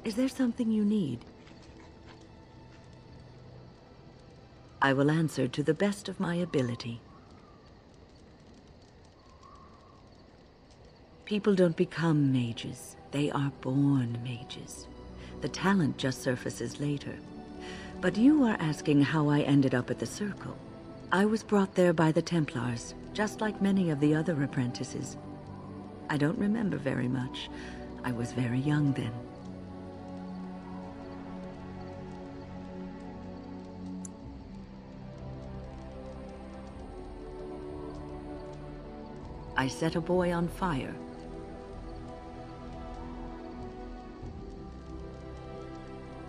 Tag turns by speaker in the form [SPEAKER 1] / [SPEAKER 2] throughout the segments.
[SPEAKER 1] Is there something you need? I will answer to the best of my ability. People don't become mages. They are born mages. The talent just surfaces later. But you are asking how I ended up at the Circle. I was brought there by the Templars, just like many of the other apprentices. I don't remember very much. I was very young then. I set a boy on fire.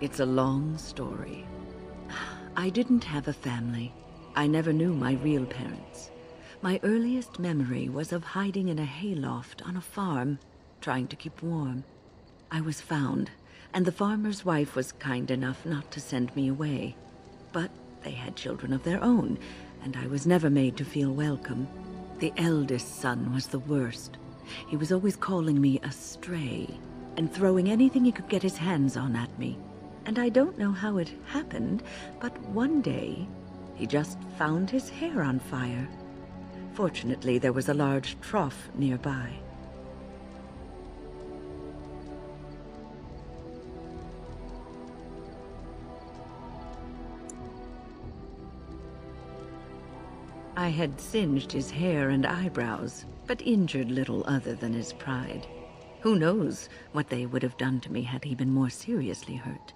[SPEAKER 1] It's a long story. I didn't have a family. I never knew my real parents. My earliest memory was of hiding in a hayloft on a farm, trying to keep warm. I was found, and the farmer's wife was kind enough not to send me away. But they had children of their own, and I was never made to feel welcome. The eldest son was the worst. He was always calling me a stray, and throwing anything he could get his hands on at me. And I don't know how it happened, but one day, he just found his hair on fire. Fortunately, there was a large trough nearby. I had singed his hair and eyebrows, but injured little other than his pride. Who knows what they would have done to me had he been more seriously hurt.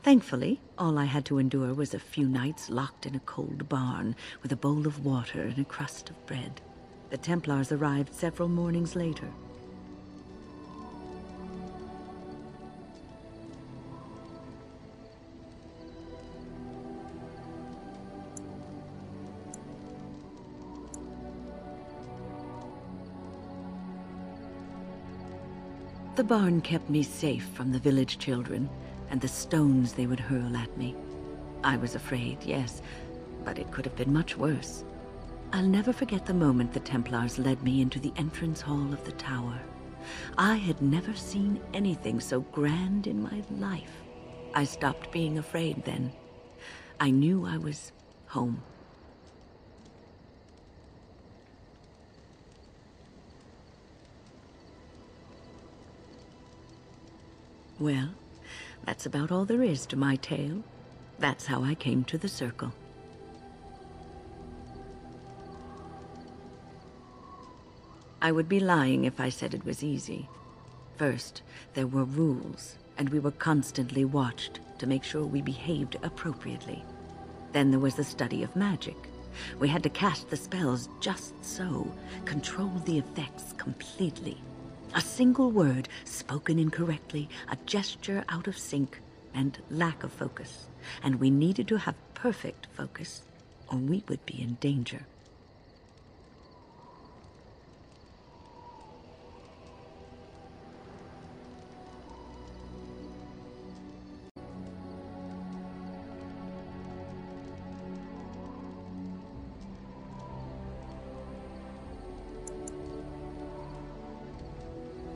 [SPEAKER 1] Thankfully, all I had to endure was a few nights locked in a cold barn with a bowl of water and a crust of bread. The Templars arrived several mornings later. The barn kept me safe from the village children and the stones they would hurl at me. I was afraid, yes, but it could have been much worse. I'll never forget the moment the Templars led me into the entrance hall of the tower. I had never seen anything so grand in my life. I stopped being afraid then. I knew I was home. Well, that's about all there is to my tale. That's how I came to the Circle. I would be lying if I said it was easy. First, there were rules, and we were constantly watched to make sure we behaved appropriately. Then there was the study of magic. We had to cast the spells just so, control the effects completely. A single word spoken incorrectly, a gesture out of sync, and lack of focus. And we needed to have perfect focus, or we would be in danger.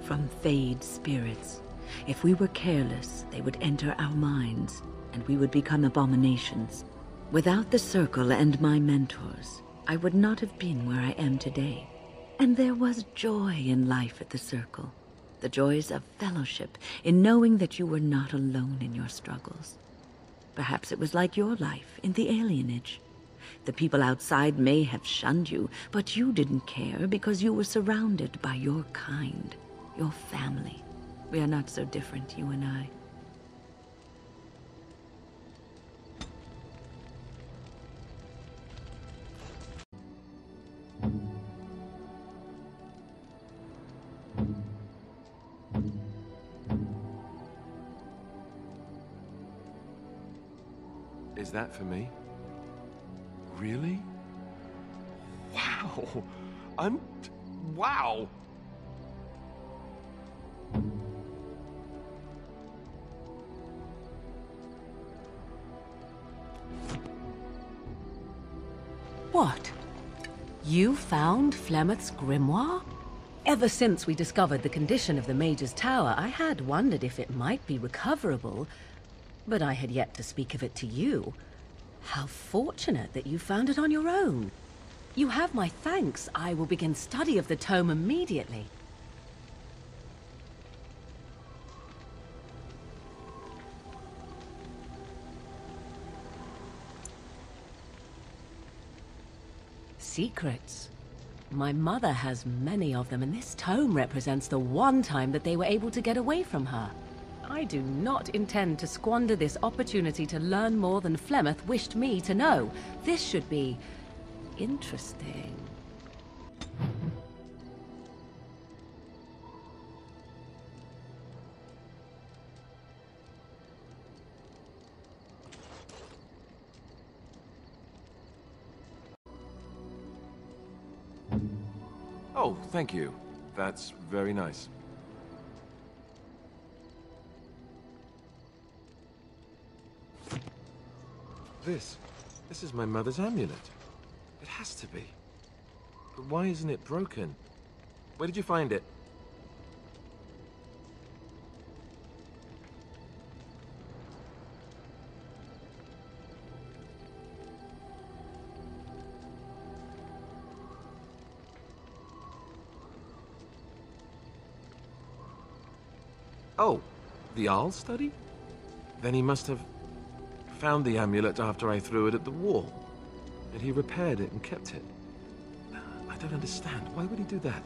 [SPEAKER 1] From Fade spirits. If we were careless, they would enter our minds, and we would become abominations. Without the Circle and my mentors, I would not have been where I am today. And there was joy in life at the Circle. The joys of fellowship, in knowing that you were not alone in your struggles. Perhaps it was like your life in the alienage. The people outside may have shunned you, but you didn't care because you were surrounded by your kind. Your family. We are not so different, you and I.
[SPEAKER 2] Is that for me? Really? Wow! Wow!
[SPEAKER 3] What? You found Flemeth's grimoire? Ever since we discovered the condition of the Mage's Tower, I had wondered if it might be recoverable, but I had yet to speak of it to you. How fortunate that you found it on your own. You have my thanks. I will begin study of the tome immediately. Secrets. My mother has many of them, and this tome represents the one time that they were able to get away from her. I do not intend to squander this opportunity to learn more than Flemeth wished me to know. This should be interesting.
[SPEAKER 2] Oh, thank you. That's very nice. This is my mother's amulet. It has to be. But why isn't it broken? Where did you find it? Oh, the Owl study? Then he must have found the amulet after I threw it at the wall. And he repaired it and kept it. I don't understand. Why would he do that?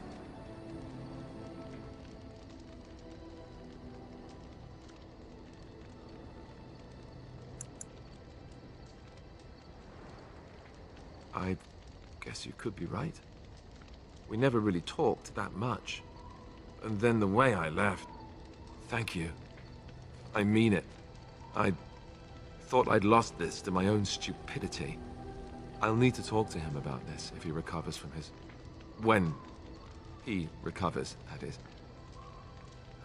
[SPEAKER 2] I guess you could be right. We never really talked that much. And then the way I left... Thank you. I mean it. I thought I'd lost this to my own stupidity. I'll need to talk to him about this if he recovers from his... When he recovers, that is.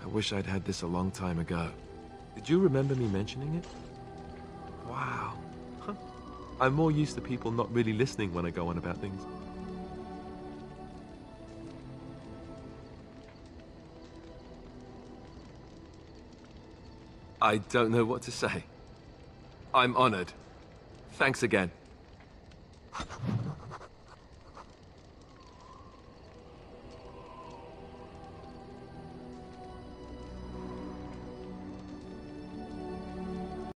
[SPEAKER 2] I wish I'd had this a long time ago. Did you remember me mentioning it? Wow. Huh. I'm more used to people not really listening when I go on about things. I don't know what to say. I'm honored. Thanks again.